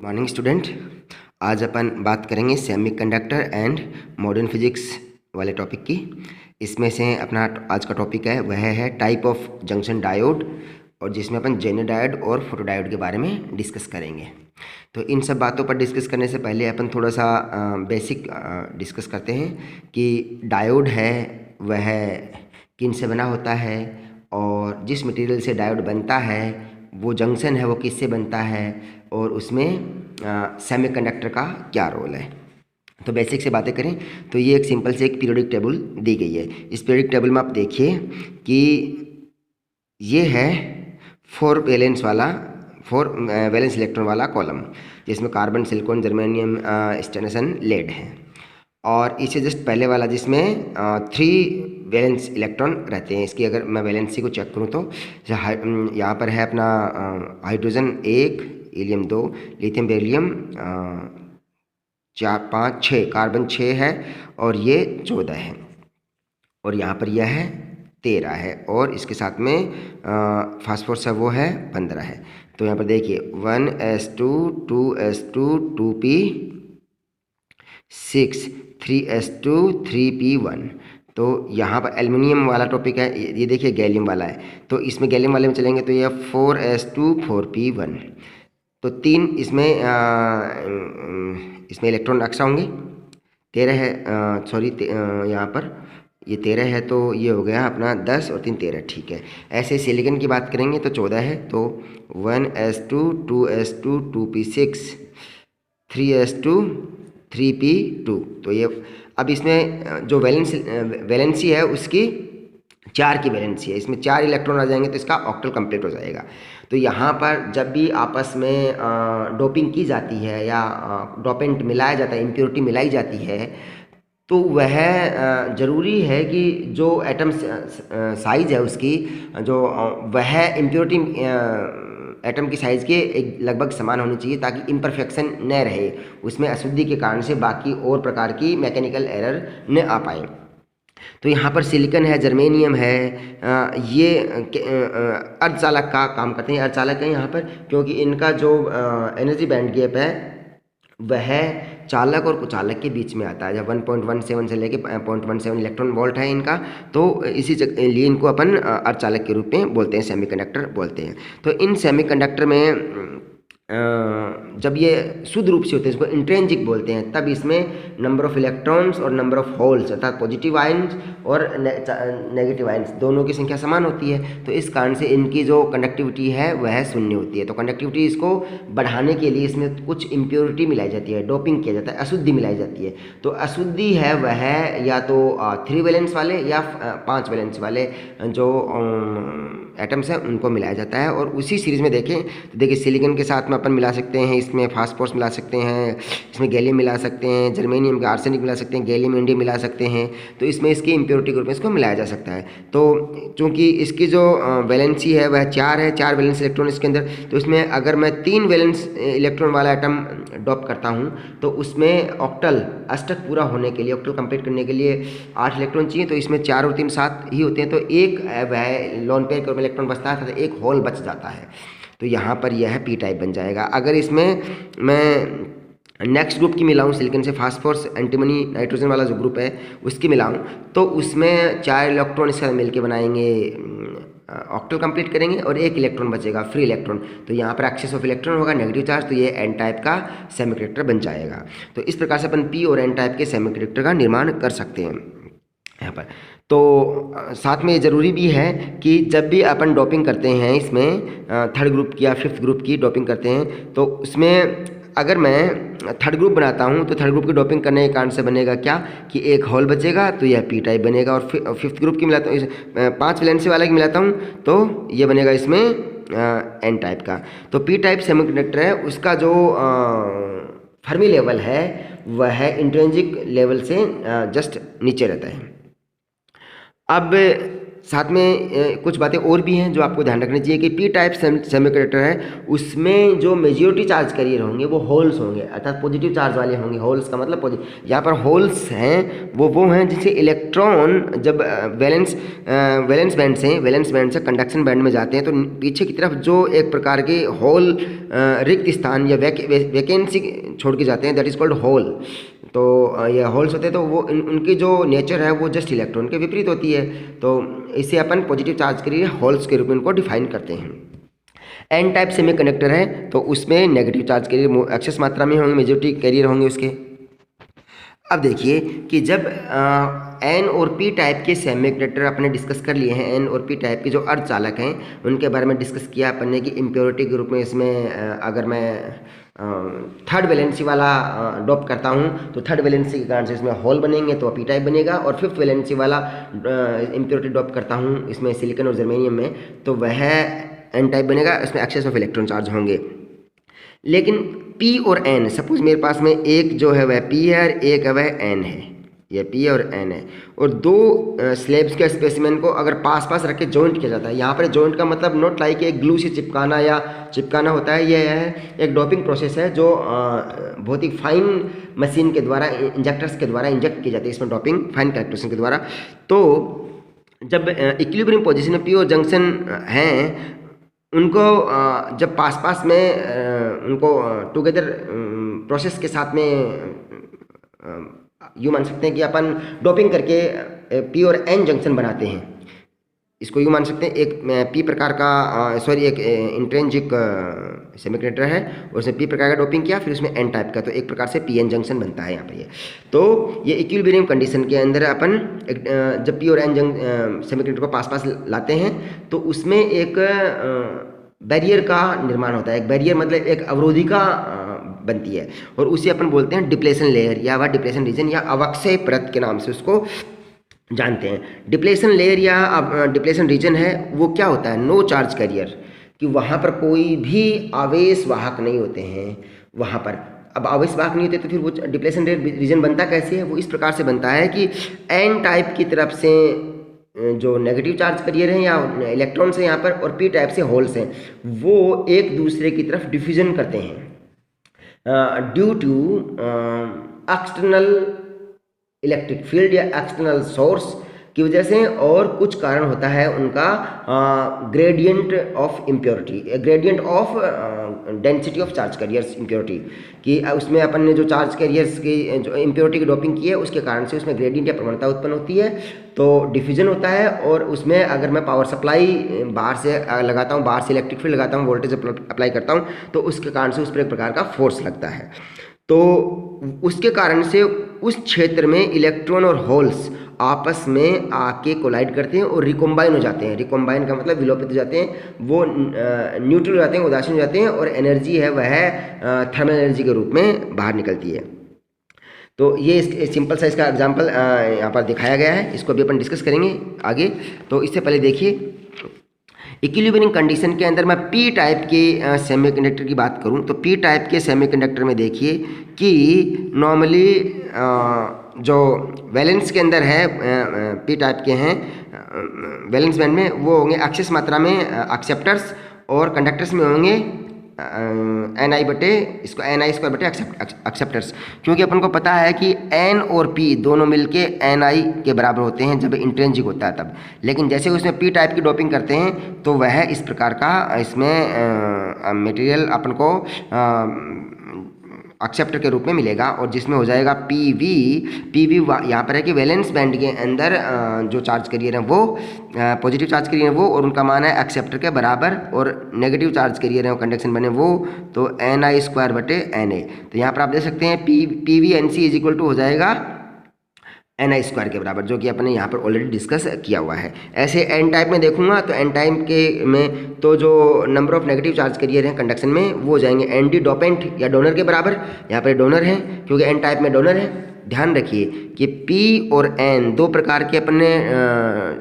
Morning student. आज अपन बात करेंगे सेमीकंडक्टर एंड मॉडर्न फिजिक्स वाले टॉपिक की। इसमें से अपना आज का टॉपिक है वह है टाइप ऑफ जंक्शन डायोड, और जिसमें अपन जेनर डायोड और फोटो डायोड के बारे में डिस्कस करेंगे। तो इन सब बातों पर डिस्कस करने से पहले अपन थोड़ा सा बेसिक डिस्कस करते हैं कि डायोड है वह किन से बना होता है, और जिस मटेरियल से डायोड बनता है वो जंक्शन है वो किससे बनता है, और उसमें सेमीकंडक्टर का क्या रोल है। तो बेसिक से बातें करें तो ये एक सिंपल से एक पीरियोडिक टेबल दी गई है। इस पीरियोडिक टेबल में आप देखिए कि ये है फोर वैलेंस इलेक्ट्रॉन वाला कॉलम, जिसमें carbon, silicon, germanium, Stenson, lead है। और इससे जस्ट पहले वाला जिसमें 3 वैलेंस इलेक्ट्रॉन रहते हैं। इसकी अगर मैं वैलेंसी को चेक करूँ तो यहाँ पर है अपना hydrogen 1, helium 2, lithium, beryllium 4, 5, 6, carbon 6 है, और ये 14 है, और यहाँ पर यह है 13 है, और इसके साथ में फास्फोरस है वो है 15 है। तो यहाँ पर देखिए 1s2 2s2 2p 6 3s2 3p1। तो यहाँ पर एल्युमिनियम वाला टॉपिक है, ये देखिए गैलियम वाला है। तो इसमें गैलियम वाले में चलेंगे तो ये 4s2 4p1। तो 3 इसमें इलेक्ट्रॉन एक्स्ट्रा होंगे, 13 है, सॉरी यहाँ पर ये 13 है, तो ये हो गया अपना 10 और 3 13, ठीक है। ऐसे सिलिकॉन की बात करेंगे तो 14 है, तो 1s2 2s2 2p6 3s2 3p2। तो ये अब इसमें जो वैलेंसी है उसकी 4 की वैलेंसी है, इसमें 4 इलेक्ट्रॉन आ जाएंगे तो इसका ऑक्टल कंप्लीट हो जाएगा। तो यहाँ पर जब भी आपस में डोपिंग की जाती है या डोपेंट मिलाया जाता है, इम्प्योरिटी मिलाई जाती है, तो वह ज़रूरी है कि जो एटम साइज है उसकी जो वह इम्प्योरिटी एटम की साइज़ के एक लगभग समान होनी चाहिए, ताकि इम्परफेक्शन न रहे उसमें, अशुद्धि के कारण से बाकी और प्रकार की मैकेनिकल एरर न आ पाए। तो यहाँ पर सिलिकॉन है, जर्मेनियम है, ये अर्धचालक का काम करते हैं। अर्धचालक है यहाँ पर क्योंकि इनका जो एनर्जी बैंड गैप है वह चालक और कुचालक के बीच में आता है। जब 1.17 से लेके 0.17 इलेक्ट्रॉन वोल्ट है इनका, तो इसी लिए इनको अपन अर्धचालक के रूप में बोलते हैं, सेमीकंडक्टर बोलते हैं। तो इन सेमीकंडक्टर में जब ये शुद्ध रूप से होते हैं, इसको इंट्रिंसिक बोलते हैं, तब इसमें नंबर ऑफ इलेक्ट्रॉन्स और नंबर ऑफ होल्स अर्थात पॉजिटिव आयन्स और नेगेटिव आयन्स दोनों की संख्या समान होती है। तो इस कारण से इनकी जो कंडक्टिविटी है वह शून्य होती है। तो कंडक्टिविटी इसको बढ़ाने के लिए इसमें कुछ इम्प्योरिटी मिलाई जाती है, डोपिंग किया जाता है, अशुद्धि मिलाई जाती है। तो अशुद्धि है वह या तो 3 वैलेंस वाले या 5 वैलेंस वाले जो एटम्स हैं उनको मिलाया जाता है। और उसी सीरीज़ में देखें तो देखिए सिलिकॉन के साथ में अपन मिला सकते हैं, इसमें फास्फोरस मिला सकते हैं, इसमें गैलियम मिला सकते हैं, जर्मेनियम का आर्सेनिक मिला सकते हैं, गैलियम इंडियम मिला सकते हैं। तो इसमें इसकी इम्प्योरिटी ग्रुप में इसको मिलाया जा सकता है। तो चूँकि इसकी जो वैलेंसी है वह 4 है, 4 वैलेंस इलेक्ट्रॉन इसके अंदर, तो इसमें अगर मैं 3 वैलेंस इलेक्ट्रॉन वाला एटम डॉप करता हूँ तो उसमें ऑक्टल अष्टक पूरा होने के लिए, ऑक्टल कंप्लीट करने के लिए 8 इलेक्ट्रॉन चाहिए। तो इसमें 4 और 3 7 ही होते हैं, तो एक वह लोन पेयर में इलेक्ट्रॉन बचता है, तो एक होल बच जाता है। तो यहाँ पर यह पी टाइप बन जाएगा। अगर इसमें मैं नेक्स्ट ग्रुप की मिलाऊं, सिलिकॉन से फास्फोरस, एंटीमनी, नाइट्रोजन वाला जो ग्रुप है उसकी मिलाऊं, तो उसमें 4 इलेक्ट्रॉन इसके साथ मिलकर बनाएंगे, ऑक्टल कंप्लीट करेंगे, और एक इलेक्ट्रॉन बचेगा फ्री इलेक्ट्रॉन। तो यहाँ पर एक्सेस ऑफ इलेक्ट्रॉन होगा, नेगेटिव चार्ज, तो ये एन टाइप का सेमीकंडक्टर बन जाएगा। तो इस प्रकार से अपन पी और एन टाइप के सेमीकंडक्टर का निर्माण कर सकते हैं यहाँ पर। तो साथ में ये ज़रूरी भी है कि जब भी अपन डोपिंग करते हैं इसमें 3rd ग्रुप की या 5th ग्रुप की डोपिंग करते हैं, तो उसमें अगर मैं 3rd ग्रुप बनाता हूं तो 3rd ग्रुप की डोपिंग करने के कारण से बनेगा क्या कि एक होल बचेगा, तो यह पी टाइप बनेगा। और 5th ग्रुप की मिलाता हूँ, 5 वैलेंसी वाला की मिलाता हूँ, तो ये बनेगा इसमें एन टाइप का। तो पी टाइप सेमीकंडक्टर है, उसका जो फर्मी लेवल है वह इंट्रिंसिक लेवल से जस्ट नीचे रहता है। अब साथ में कुछ बातें और भी हैं जो आपको ध्यान रखनी चाहिए कि पी टाइप सेमीकंडक्टर है, उसमें जो मेजॉरिटी चार्ज कैरियर होंगे वो होल्स होंगे, अर्थात पॉजिटिव चार्ज वाले होंगे। होल्स का मतलब पॉजिटिव, यहाँ पर होल्स हैं वो हैं जिनसे इलेक्ट्रॉन जब वैलेंस बैंड से कंडक्शन बैंड में जाते हैं तो पीछे की तरफ जो एक प्रकार के होल रिक्त स्थान या वैकेंसी छोड़ के जाते हैं, दैट इज कॉल्ड होल। तो ये होल्स होते हैं तो वो उनकी जो नेचर है वो जस्ट इलेक्ट्रॉन के विपरीत होती है, तो इसे अपन पॉजिटिव चार्ज के लिए होल्स के रूप में इनको डिफाइन करते हैं। एन टाइप सेमीकंडक्टर है तो उसमें नेगेटिव चार्ज कैरियर एक्सेस मात्रा में होंगे, मेजॉरिटी कैरियर होंगे उसके। अब देखिए कि जब एन और पी टाइप के सेमीकंडक्टर अपने डिस्कस कर लिए हैं, एन और पी टाइप के जो अर्धचालक हैं उनके बारे में डिस्कस किया अपन ने कि इम्प्योरिटी के रूप में इसमें अगर मैं थर्ड वैलेंसी वाला डॉप करता हूँ तो थर्ड वैलेंसी के कारण से इसमें होल बनेंगे तो पी टाइप बनेगा, और फिफ्थ वैलेंसी वाला इम्प्योरिटी डॉप करता हूँ इसमें सिलिकॉन और जर्मेनियम में तो वह एन टाइप बनेगा, इसमें एक्सेस ऑफ इलेक्ट्रॉन चार्ज होंगे। लेकिन P और N, सपोज मेरे पास में एक जो है वह P है और एक है वह N है, यह P और N है, और दो स्लेब्स के स्पेसिमेन को अगर पास पास रख के जॉइंट किया जाता है। यहाँ पर जॉइंट का मतलब नॉट लाइक एक ग्लू से चिपकाना होता है, यह है एक डोपिंग प्रोसेस है जो बहुत ही फाइन मशीन के द्वारा, इंजेक्टर्स के द्वारा इंजेक्ट की जाती है इसमें डोपिंग फाइन कैरेक्टरिस्टिक के द्वारा। तो जब इक्विलिब्रियम पोजिशन में P और जंक्शन हैं उनको जब पास में उनको टुगेदर प्रोसेस के साथ में यूँ मान सकते हैं कि अपन डोपिंग करके पी और एन जंक्शन बनाते हैं, इसको यूँ मान सकते हैं एक पी प्रकार का एक इंट्रिंसिक सेमीकंडक्टर है और उसने पी प्रकार का डोपिंग किया, फिर उसमें एन टाइप का, तो एक प्रकार से पी एन जंक्शन बनता है यहाँ पर ये। तो ये इक्विलिब्रियम कंडीशन के अंदर अपन जब पी और एन सेमीकंडक्टर को पास लाते हैं तो उसमें एक बैरियर का निर्माण होता है। एक बैरियर मतलब एक अवरोधिका बनती है और उसे अपन बोलते हैं डिप्लेशन लेयर या वह डिप्लेशन रीजन या अवक्षय परत के नाम से उसको जानते हैं। डिप्लेशन लेयर या डिप्लेशन रीजन है वो क्या होता है, नो चार्ज कैरियर, कि वहाँ पर कोई भी आवेश वाहक नहीं होते हैं वहाँ पर। अब आवेश वाहक नहीं होते तो फिर वो डिप्लेशन रीजन बनता कैसे है, वो इस प्रकार से बनता है कि एन टाइप की तरफ से जो नेगेटिव चार्ज कैरियर हैं या इलेक्ट्रॉन्स हैं यहाँ पर, और पी टाइप से होल्स हैं, वो एक दूसरे की तरफ डिफ्यूजन करते हैं due to external electric field या एक्सटर्नल सोर्स की वजह से, और कुछ कारण होता है उनका gradient of impurity, gradient of density of charge carriers impurity, कि उसमें अपन ने जो चार्ज कैरियर्स की जो इम्प्योरिटी की डोपिंग की है उसके कारण से उसमें ग्रेडियंट या प्रवणता उत्पन्न होती है, तो डिफ्यूजन होता है। और उसमें अगर मैं पावर सप्लाई बाहर से लगाता हूँ, बाहर से इलेक्ट्रिक फील्ड लगाता हूँ, वोल्टेज अप्लाई करता हूँ, तो उसके कारण से उस पर एक प्रकार का फोर्स लगता है, तो उसके कारण से उस क्षेत्र में इलेक्ट्रॉन और होल्स आपस में आके कोलाइड करते हैं और रिकॉम्बाइन हो जाते हैं। रिकॉम्बाइन का मतलब विलोपित हो जाते हैं, वो न्यूट्रल हो जाते हैं, उदासीन हो जाते हैं, और एनर्जी है वह थर्मल एनर्जी के रूप में बाहर निकलती है। तो ये सिंपल सा इसका एग्जांपल यहाँ पर दिखाया गया है, इसको भी अपन डिस्कस करेंगे आगे। तो इससे पहले देखिए इक्विलिब्रियम कंडीशन के अंदर मैं पी टाइप के सेमीकंडक्टर की बात करूं तो पी टाइप के सेमीकंडक्टर में देखिए कि नॉर्मली जो वैलेंस के अंदर है पी टाइप के हैं, वैलेंस बैंड में वो होंगे एक्सेस मात्रा में एक्सेप्टर्स, और कंडक्टर्स में होंगे NI बटे इसको NI² बटे एक्सेप्टर्स, क्योंकि अपन को पता है कि N और P दोनों मिलके NI के बराबर होते हैं जब इंट्रिंसिक होता है तब। लेकिन जैसे उसमें P टाइप की डोपिंग करते हैं तो वह इस प्रकार का इसमें मटेरियल अपन को एक्सेप्टर के रूप में मिलेगा, और जिसमें हो जाएगा PV यहाँ पर है कि वैलेंस बैंड के अंदर जो चार्ज कैरियर है वो पॉजिटिव चार्ज कैरियर है वो, और उनका मान है एक्सेप्टर के बराबर, और नेगेटिव चार्ज कैरियर है कंडक्शन बने वो, तो NI² बटे NA। तो यहाँ पर आप देख सकते हैं PVNC इज इक्वल टू हो जाएगा NI² के बराबर, जो कि अपने यहाँ पर ऑलरेडी डिस्कस किया हुआ है। ऐसे एन टाइप में देखूंगा तो एन टाइप के में तो जो number of negative charge carrier हैं कंडक्शन में वो हो जाएंगे ND डोपेंट या डोनर के बराबर। यहाँ पर डोनर है क्योंकि एन टाइप में डोनर है। ध्यान रखिए कि P और N दो प्रकार के अपने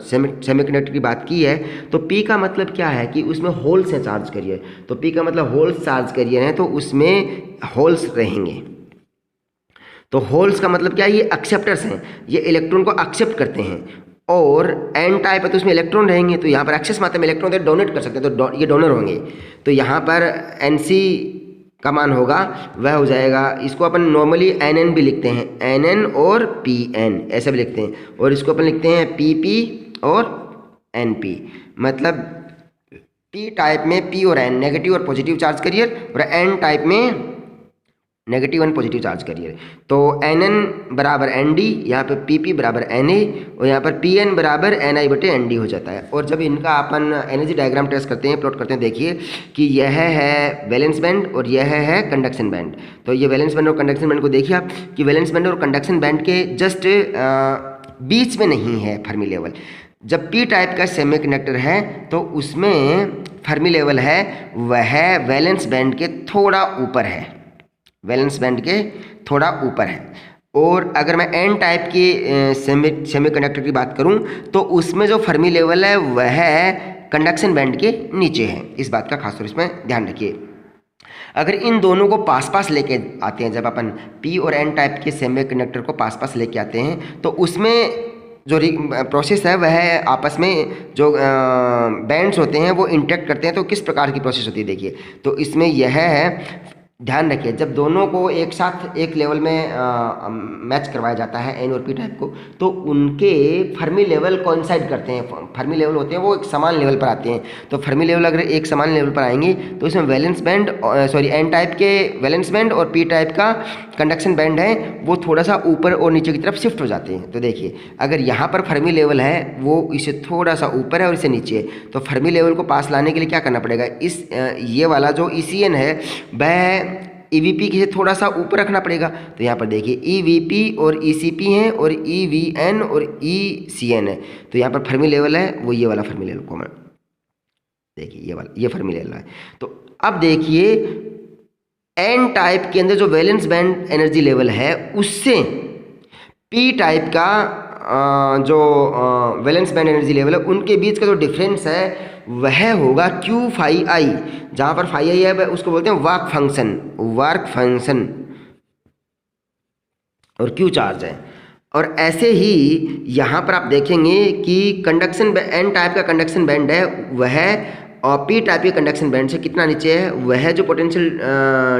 सेमीकंडक्टर की बात की है, तो P का मतलब क्या है कि उसमें होल्स हैं चार्ज कैरियर, तो P का मतलब होल्स चार्ज कैरियर हैं, तो उसमें होल्स रहेंगे। तो होल्स का मतलब क्या है, ये एक्सेप्टर्स हैं, ये इलेक्ट्रॉन को एक्सेप्ट करते हैं, और एन टाइप है तो उसमें इलेक्ट्रॉन रहेंगे, तो यहाँ पर एक्सेस मात्रा में इलेक्ट्रॉन डोनेट कर सकते हैं, तो ये डोनर होंगे। तो यहाँ पर Nc का मान होगा वह हो जाएगा, इसको अपन नॉर्मली Nn भी लिखते हैं, Nn और Pn ऐसे भी लिखते हैं, और इसको अपन लिखते हैं Pp और Np। मतलब P टाइप में P और N नेगेटिव और पॉजिटिव चार्ज करियर, और N टाइप में negative and positive charge carrier. तो Nn बराबर Nd, यहाँ पर Pp बराबर Na, और यहाँ पर Pn बराबर Ni बटे Nd हो जाता है। और जब इनका अपन एनर्जी डायग्राम टेस्ट करते हैं, प्लॉट करते हैं, देखिए कि यह है वैलेंस बैंड और यह है कंडक्शन बैंड। तो ये वैलेंस बैंड और कंडक्शन बैंड को देखिए आप कि वैलेंस बैंड और कंडक्शन बैंड के जस्ट बीच में नहीं है फर्मी लेवल। जब P टाइप का सेमीकंडक्टर है तो उसमें फर्मी लेवल है वह वैलेंस बैंड के थोड़ा ऊपर है, वैलेंस बैंड के थोड़ा ऊपर है। और अगर मैं N टाइप की सेमीकंडक्टर की बात करूं तो उसमें जो फर्मी लेवल है वह कंडक्शन बैंड के नीचे है। इस बात का खासतौर इसमें ध्यान रखिए। अगर इन दोनों को पास पास लेके आते हैं, जब अपन P और N टाइप के सेमीकंडक्टर को पास पास लेके आते हैं तो उसमें जो प्रोसेस है वह आपस में जो बैंड्स होते हैं वो इंटरेक्ट करते हैं। तो किस प्रकार की प्रोसेस होती है देखिए, तो इसमें यह है, ध्यान रखिए, जब दोनों को एक साथ एक लेवल में मैच करवाया जाता है N और P टाइप को, तो उनके फर्मी लेवल कोइंसाइड करते हैं। फर्मी लेवल होते हैं वो एक समान लेवल पर आते हैं। तो फर्मी लेवल अगर एक समान लेवल पर आएंगे तो इसमें वैलेंस बैंड N टाइप के वैलेंस बैंड और P टाइप का कंडक्शन बैंड है वो थोड़ा सा ऊपर और नीचे की तरफ शिफ्ट हो जाते हैं। तो देखिए अगर यहाँ पर फर्मी लेवल है वो इससे थोड़ा सा ऊपर है और इससे नीचे है, तो फर्मी लेवल को पास लाने के लिए क्या करना पड़ेगा, इस ये वाला जो ECN है वह EVP के थोड़ा सा ऊपर रखना पड़ेगा। तो यहाँ पर देखिए EVP और ECP हैं और EVN और ECN है। तो यहाँ पर फर्मी लेवल है वो ये वाला फर्मी लेवल कॉमन, देखिए ये वाला, ये फर्मी लेवल है। तो अब देखिए N टाइप के अंदर जो वैलेंस बैंड एनर्जी लेवल है उससे P टाइप का जो वैलेंस बैंड एनर्जी लेवल है उनके बीच का जो डिफरेंस है वह होगा Q फाई आई। जहाँ पर फाई आई है उसको बोलते हैं वर्क फंक्शन, और Q चार्ज है। और ऐसे ही यहाँ पर आप देखेंगे कि कंडक्शन N टाइप का कंडक्शन बैंड है वह और P टाइप के कंडक्शन बैंड से कितना नीचे है, वह जो पोटेंशियल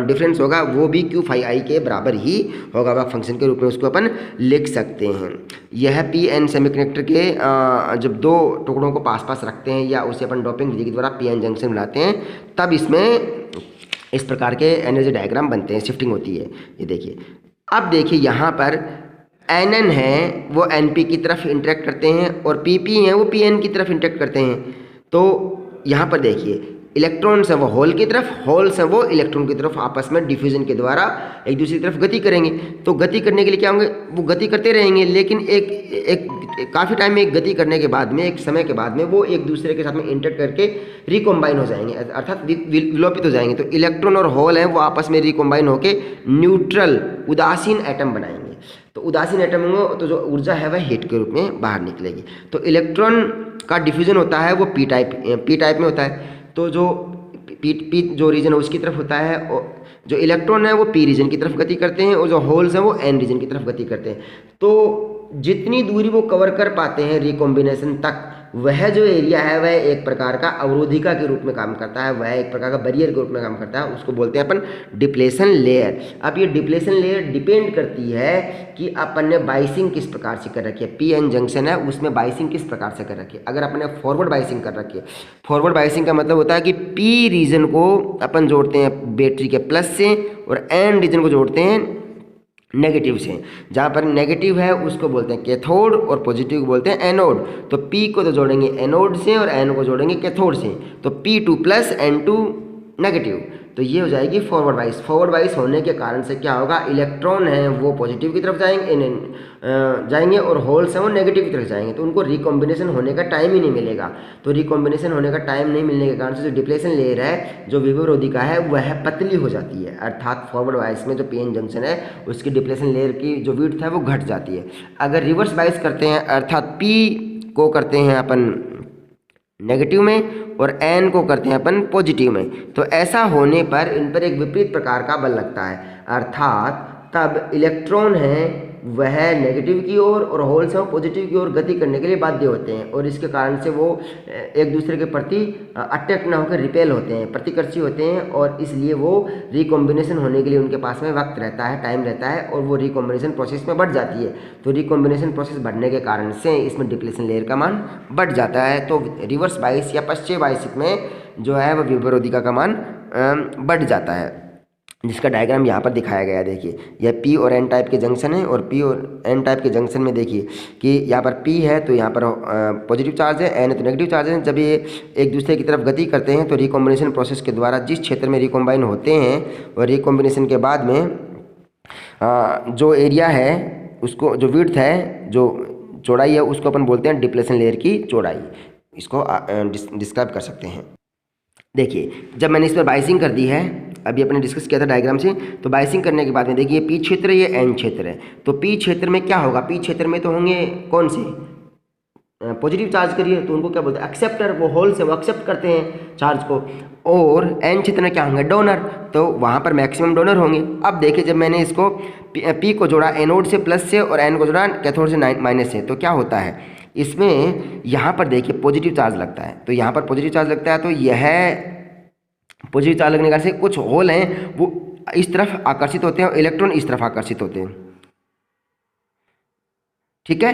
डिफरेंस होगा वो भी Q फाई आई के बराबर ही होगा। वर्क फंक्शन के रूप में उसको अपन लिख सकते हैं। यह PN सेमीकंडक्टर के जब दो टुकड़ों को पास पास रखते हैं या उसे अपन डोपिंग विधि के द्वारा PN जंक्शन बनाते हैं तब इसमें इस प्रकार के एनर्जी डायग्राम बनते हैं, शिफ्टिंग होती है। ये देखिए, अब देखिए यहाँ पर Nn है वो Np की तरफ इंटरेक्ट करते हैं और Pp हैं वो Pn की तरफ इंटरेक्ट करते हैं। तो यहाँ पर देखिए इलेक्ट्रॉन्स हैं वो होल की तरफ, होल्स हैं वो इलेक्ट्रॉन की तरफ आपस में डिफ्यूजन के द्वारा एक दूसरी तरफ गति करेंगे। तो गति करने के लिए क्या होंगे, वो गति करते रहेंगे, लेकिन एक काफ़ी टाइम में एक गति करने के बाद में, एक समय के बाद में वो एक दूसरे के साथ में इंटरेक्ट करके रिकॉम्बाइन हो जाएंगे, अर्थात विलोपित हो जाएंगे। तो इलेक्ट्रॉन और होल हैं वो आपस में रिकॉम्बाइन होकर न्यूट्रल उदासीन एटम बनाएंगे। तो उदासीन एटम होंगे तो जो ऊर्जा है वह हीट के रूप में बाहर निकलेगी। तो इलेक्ट्रॉन का डिफ्यूजन होता है वो पी टाइप में होता है। तो जो पी जो रीजन है उसकी तरफ होता है, और जो इलेक्ट्रॉन है वो पी रीजन की तरफ गति करते हैं और जो होल्स हैं वो एन रीजन की तरफ गति करते हैं। तो जितनी दूरी वो कवर कर पाते हैं रिकॉम्बिनेशन तक, वह जो एरिया है वह एक प्रकार का अवरोधिका के रूप में काम करता है, वह एक प्रकार का बैरियर के रूप में काम करता है। उसको बोलते हैं अपन डिप्लेशन लेयर। अब ये डिप्लेशन लेयर डिपेंड करती है कि अपन ने बाइसिंग किस प्रकार से कर रखी है। PN जंक्शन है उसमें बाइसिंग किस प्रकार से कर रखी है। अगर अपन ने फॉरवर्ड बाइसिंग कर रखी है, फॉरवर्ड बाइसिंग का मतलब होता है कि P रीजन को अपन जोड़ते हैं बैटरी के प्लस से और N रीजन को जोड़ते हैं नेगेटिव से। जहाँ पर नेगेटिव है उसको बोलते हैं कैथोड और पॉजिटिव को बोलते हैं एनोड। तो P को तो जोड़ेंगे एनोड से और N को जोड़ेंगे कैथोड से, तो P2 प्लस N2 नेगेटिव। तो ये हो जाएगी फॉरवर्ड बाइस। फॉरवर्ड बाइस होने के कारण से क्या होगा, इलेक्ट्रॉन हैं वो पॉजिटिव की तरफ जाएंगे और होल्स हैं वो नेगेटिव की तरफ जाएंगे। तो उनको रिकॉम्बिनेशन होने का टाइम ही नहीं मिलेगा। तो रिकॉम्बिनेशन होने का टाइम नहीं मिलने के कारण से जो डिप्लेशन लेयर है, जो विभवरोधिका है, वह पतली हो जाती है। अर्थात फॉरवर्ड बाइस में जो PN जंक्शन है उसकी डिप्लेशन लेयर की जो विड्थ है वो घट जाती है। अगर रिवर्स बाइस करते हैं, अर्थात P को करते हैं अपन नेगेटिव में और N को करते हैं अपन पॉजिटिव में, तो ऐसा होने पर इन पर एक विपरीत प्रकार का बल लगता है। अर्थात तब इलेक्ट्रॉन हैं वह नेगेटिव की ओर और होल्स हैं पॉजिटिव की ओर गति करने के लिए बाध्य होते हैं, और इसके कारण से वो एक दूसरे के प्रति अट्रैक्ट ना होकर रिपेल होते हैं, प्रतिकर्षी होते हैं, और इसलिए वो रिकॉम्बिनेशन होने के लिए उनके पास में वक्त रहता है, टाइम रहता है, और वो रिकॉम्बिनेशन प्रोसेस में बढ़ जाती है। तो रिकॉम्बिनेशन प्रोसेस बढ़ने के कारण से इसमें डिप्लेशन लेयर का मान बढ़ जाता है। तो रिवर्स बाइस या पश्चिम बाइस में जो है वह विपरीतिका का मान बढ़ जाता है, जिसका डायग्राम यहाँ पर दिखाया गया है। देखिए यह पी और एन टाइप के जंक्शन है, और पी और एन टाइप के जंक्शन में देखिए कि यहाँ पर पी है तो यहाँ पर पॉजिटिव चार्ज है, एन है तो नेगेटिव चार्ज है। जब ये एक दूसरे की तरफ गति करते हैं तो रिकॉम्बिनेशन प्रोसेस के द्वारा जिस क्षेत्र में रिकॉम्बाइन होते हैं और रिकॉम्बिनेशन के बाद में जो एरिया है उसको, जो विड्थ है, जो चौड़ाई है, उसको अपन बोलते हैं डिप्लेशन लेयर की चौड़ाई। इसको डिस्क्राइब कर सकते हैं। देखिए जब मैंने इस पर बाइसिंग कर दी है, अभी अपने डिस्कस किया था डायग्राम से, तो बाइसिंग करने के बाद में देखिए पी क्षेत्र है, ये एन क्षेत्र है। तो पी क्षेत्र में क्या होगा, पी क्षेत्र में तो होंगे कौन से पॉजिटिव चार्ज करिए तो उनको क्या बोलते हैं, एक्सेप्टर। वो होल से वो एक्सेप्ट करते हैं चार्ज को। और एन क्षेत्र में क्या होंगे, डोनर, तो वहाँ पर मैक्सिमम डोनर होंगे। अब देखिए जब मैंने इसको पी को जोड़ा एनोड से प्लस से और एन को जोड़ा कैथोड से माइनस से, तो क्या होता है इसमें, यहाँ पर देखिए पॉजिटिव चार्ज लगता है। तो यहाँ पर पॉजिटिव चार्ज लगता है, तो यह पॉजिटिव चार्ज लगने का से कुछ होल हैं वो इस तरफ आकर्षित होते हैं और इलेक्ट्रॉन इस तरफ आकर्षित होते हैं। ठीक है,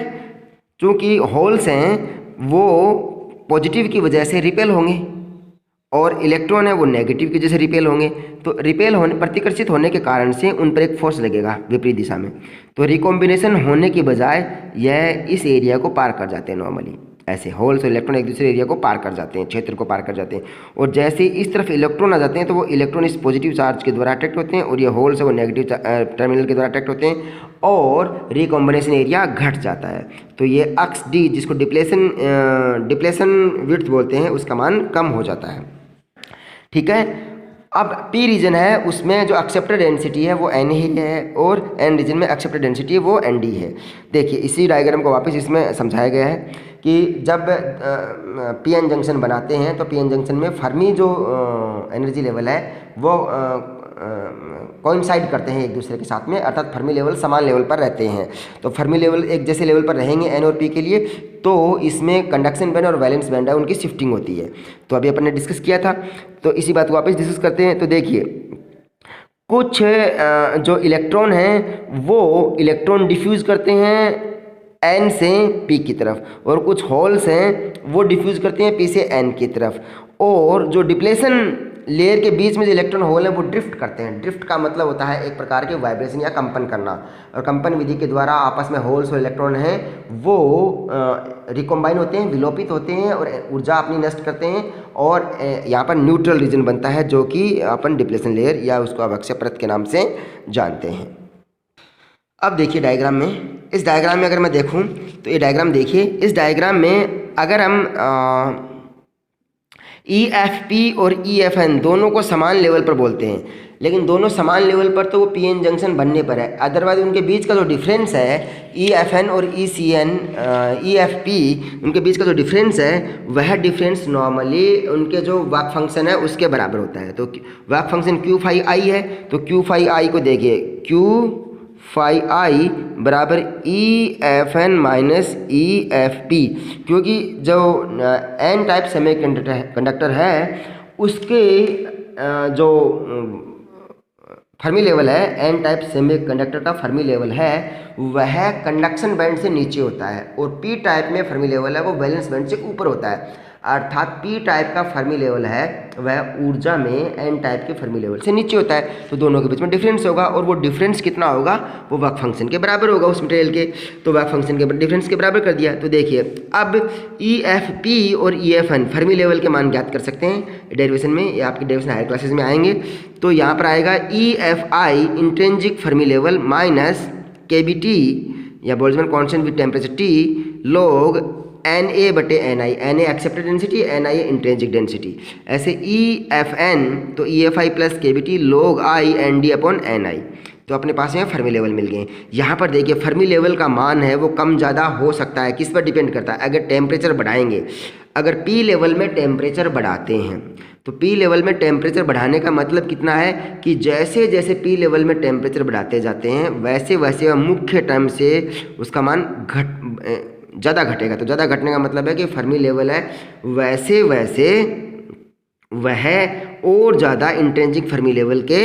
चूंकि होल्स हैं वो पॉजिटिव की वजह से रिपेल होंगे और इलेक्ट्रॉन है वो नेगेटिव की वजह से रिपेल होंगे। तो रिपेल होने, प्रतिकर्षित होने के कारण से उन पर एक फोर्स लगेगा विपरीत दिशा में। तो रिकॉम्बिनेशन होने की बजाय यह इस एरिया को पार कर जाते हैं। नॉर्मली ऐसे होल्स और इलेक्ट्रॉन एक दूसरे एरिया को पार कर जाते हैं, क्षेत्र को पार कर जाते हैं, और जैसे इस तरफ इलेक्ट्रॉन आ जाते हैं तो वो इलेक्ट्रॉन इस पॉजिटिव चार्ज के द्वारा अट्रैक्ट होते हैं, और ये होल्स है वो नेगेटिव टर्मिनल के द्वारा अट्रैक्ट होते हैं, और रिकॉम्बिनेशन एरिया घट जाता है। तो ये अक्स डी, जिसको डिप्लेशन विड्थ बोलते हैं, उसका मान कम हो जाता है। ठीक है, अब पी रीजन है उसमें जो एक्सेप्टेड डेंसिटी है वो एन ही है, और एन रीजन में एक्सेप्टेड डेंसिटी है वो एन डी है। देखिए इसी डायग्राम को वापस इसमें समझाया गया है कि जब पी एन जंक्शन बनाते हैं तो पी एन जंक्शन में फर्मी जो एनर्जी लेवल है वो कोइंसाइड करते हैं एक दूसरे के साथ में, अर्थात फर्मी लेवल समान लेवल पर रहते हैं। तो फर्मी लेवल एक जैसे लेवल पर रहेंगे एन और पी के लिए, तो इसमें कंडक्शन बैंड और वैलेंस बैंड है उनकी शिफ्टिंग होती है। तो अभी अपन ने डिस्कस किया था, तो इसी बात को वापस डिस्कस करते हैं। तो देखिए कुछ जो इलेक्ट्रॉन हैं वो इलेक्ट्रॉन डिफ्यूज़ करते हैं एन से पी की तरफ, और कुछ होल्स हैं वो डिफ्यूज़ करते हैं पी से एन की तरफ, और जो डिप्लेशन लेयर के बीच में जो इलेक्ट्रॉन होल है वो ड्रिफ्ट करते हैं। ड्रिफ्ट का मतलब होता है एक प्रकार के वाइब्रेशन या कंपन करना, और कंपन विधि के द्वारा आपस में होल्स और इलेक्ट्रॉन हैं वो रिकॉम्बाइन होते हैं, विलोपित होते हैं और ऊर्जा अपनी नष्ट करते हैं, और यहाँ पर न्यूट्रल रीजन बनता है जो कि अपन डिप्लेशन लेयर या उसको अवक्षय परत के नाम से जानते हैं। अब देखिए डायग्राम में, इस डायग्राम में अगर मैं देखूं तो ये डायग्राम देखिए, इस डायग्राम में अगर हम ई एफ पी और ई एफ एन दोनों को समान लेवल पर बोलते हैं, लेकिन दोनों समान लेवल पर तो वो पी एन जंक्शन बनने पर है। अदरवाइज उनके बीच का जो डिफरेंस है ई एफ एन और E C N E F P, उनके बीच का जो डिफरेंस है वह डिफरेंस नॉर्मली उनके जो वर्क फंक्शन है उसके बराबर होता है। तो वर्क फंक्शन क्यू फाई आई है, तो क्यू फाई आई को देखिए, क्यू फाई आई बराबर E F N minus E F P, क्योंकि जो एन टाइप सेमीकंडक्टर है उसके जो फर्मी लेवल है, एन टाइप सेमीकंडक्टर का फर्मी लेवल है वह कंडक्शन बैंड से नीचे होता है, और पी टाइप में फर्मी लेवल है वो वैलेंस बैंड से ऊपर होता है। अर्थात पी टाइप का फर्मी लेवल है वह ऊर्जा में एन टाइप के फर्मी लेवल से नीचे होता है। तो दोनों के बीच में डिफरेंस होगा, और वो डिफरेंस कितना होगा, वो वर्क फंक्शन के बराबर होगा उस मटेरियल के। तो वर्क फंक्शन के डिफरेंस के बराबर कर दिया। तो देखिए अब ई एफ पी और E F N Fermi level के मान ज्ञात कर सकते हैं डेरिवेशन में, या आपकी डेरिवेशन हायर क्लासेस में आएंगे। तो यहाँ पर आएगा E F I intrinsic Fermi level minus K B T या Boltzmann constant with temperature T log N A बटे N I, N A accepted density, N I intrinsic density. ऐसे E F N तो E F I plus K B T log I N D upon N I. तो अपने पास में Fermi level मिल गए। यहाँ पर देखिए फर्मी लेवल का मान है वो कम ज़्यादा हो सकता है, किस पर डिपेंड करता है, अगर टेम्परेचर बढ़ाएंगे, अगर पी लेवल में टेम्परेचर बढ़ाते हैं तो पी लेवल में टेम्परेचर बढ़ाने का मतलब कितना है कि जैसे जैसे पी लेवल में टेम्परेचर बढ़ाते जाते हैं वैसे वैसे मुख्य टर्म से उसका मान ज़्यादा घटेगा। तो ज़्यादा घटने का मतलब है कि फर्मी लेवल है वैसे वैसे वह और ज़्यादा इंट्रिंसिक फर्मी लेवल के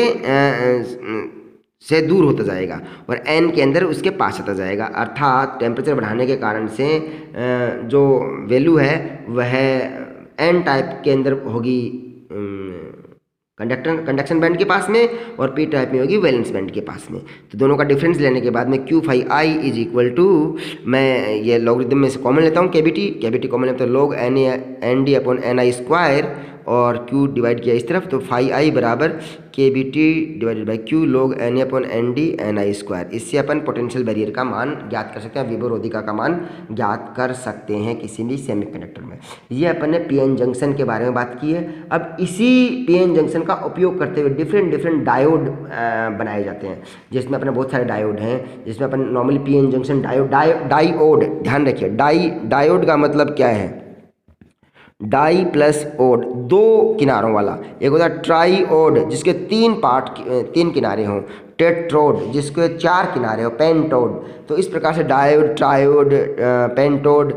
से दूर होता जाएगा और एन के अंदर उसके पास आता जाएगा। अर्थात टेम्परेचर बढ़ाने के कारण से जो वैल्यू है वह एन टाइप के अंदर होगी कंडक्शन बैंड के पास में और पी टाइप में होगी वैलेंस बैंड के पास में। तो दोनों का डिफरेंस लेने के बाद में Q5I इज इक्वल टू, मैं ये लॉगरिथम में से कॉमन लेता हूँ कैविटी कॉमन लेता हूँ log ND upon NI square और Q डिवाइड किया इस तरफ तो 5I बराबर KBT divided by Q log NA upon ND NI square. इससे अपन पोटेंशियल बैरियर का मान ज्ञात कर सकते हैं, विभवरोधिका का मान ज्ञात कर सकते हैं किसी भी सेमीकंडक्टर में। ये अपन ने पीएन जंक्शन के बारे में बात की है। अब इसी पीएन जंक्शन का उपयोग करते हुए डिफरेंट डायोड बनाए जाते हैं, जिसमें अपने बहुत सारे डायोड हैं, जिसमें अपन नॉर्मली पीएन जंक्शन डायोड ध्यान रखिए, डायोड का मतलब क्या है, डाई प्लस ओड, दो किनारों वाला। एक होता है ट्राईओड जिसके तीन किनारे हों, टेट्रोड जिसके 4 किनारे हो, पेंटोड। तो इस प्रकार से डायोड, ट्रायोड, पेंटोड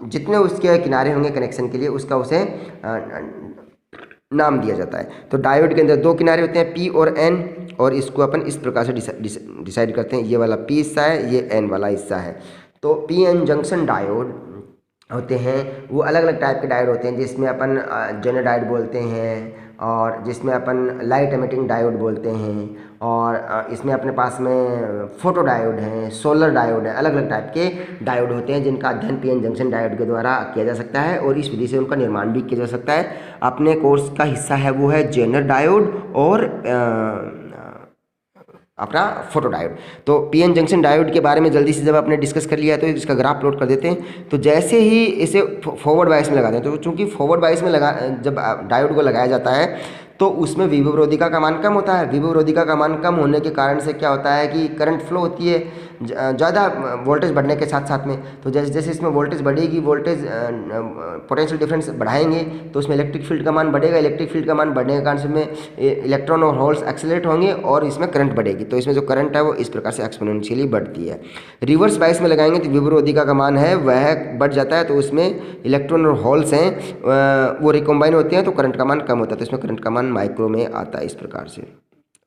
जितने उसके किनारे होंगे कनेक्शन के लिए उसका उसे नाम दिया जाता है। तो डायोड के अंदर 2 किनारे होते हैं P और N और इसको अपन इस प्रकार से डिसाइड करते हैं, ये वाला P हिस्सा है, ये N वाला हिस्सा है। तो PN जंक्शन डायोड होते हैं वो अलग अलग टाइप के डायोड होते हैं, जिसमें अपन जेनर डायोड बोलते हैं और जिसमें अपन लाइट एमिटिंग डायोड बोलते हैं और इसमें अपने पास में फोटो डायोड हैं, सोलर डायोड है, अलग अलग टाइप के डायोड होते हैं जिनका अध्ययन पीएन जंक्शन डायोड के द्वारा किया जा सकता है और इस विधि से उनका निर्माण भी किया जा सकता है। अपने कोर्स का हिस्सा है वो है जेनर डायोड और अपना फोटो डायोड। तो पीएन जंक्शन डायोड के बारे में जल्दी से जब आपने डिस्कस कर लिया तो इसका ग्राफ प्लॉट कर देते हैं। तो जैसे ही इसे फॉरवर्ड बायस में लगाते हैं तो चूंकि फॉरवर्ड बायस में जब डायोड को लगाया जाता है तो उसमें विभवरोधिका का मान कम होता है। विभवरोधिका का मान कम होने के कारण से क्या होता है कि करंट फ्लो होती है ज़्यादा वोल्टेज बढ़ने के साथ साथ में। तो जैसे जैसे इसमें वोल्टेज बढ़ेगी, वोल्टेज पोटेंशियल डिफरेंस बढ़ाएंगे तो उसमें इलेक्ट्रिक फील्ड का मान बढ़ेगा। इलेक्ट्रिक फील्ड का मान बढ़ने के कारण से में इलेक्ट्रॉन और होल्स एक्सेलरेट होंगे और इसमें करंट बढ़ेगी। तो इसमें जो करंट है वो इस प्रकार से एक्सपोनेंशियली बढ़ती है। रिवर्स बायस में लगाएंगे तो विभवरोधिका का मान है वह बढ़ जाता है, तो उसमें इलेक्ट्रॉन और होल्स हैं वो रिकम्बाइन होते हैं तो करंट का मान कम होता है। तो इसमें करंट का मान माइक्रो में आता है इस प्रकार से।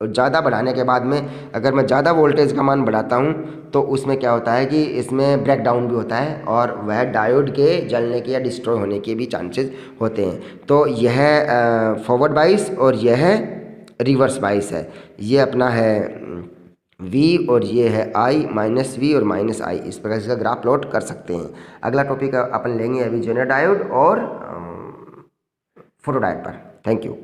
और ज़्यादा बढ़ाने के बाद में अगर मैं ज़्यादा वोल्टेज का मान बढ़ाता हूँ तो उसमें क्या होता है कि इसमें ब्रेक डाउन भी होता है और वह डायोड के जलने के या डिस्ट्रॉय होने के भी चांसेस होते हैं। तो यह फॉरवर्ड बाइस और यह रिवर्स बाइस है। ये अपना है V और ये है I माइनस V और माइनस I। इस प्रकार इसका ग्राफ प्लॉट कर सकते हैं। अगला टॉपिक अपन लेंगे अभी जेनर डायोड और फोटो डायोड पर। Thank you.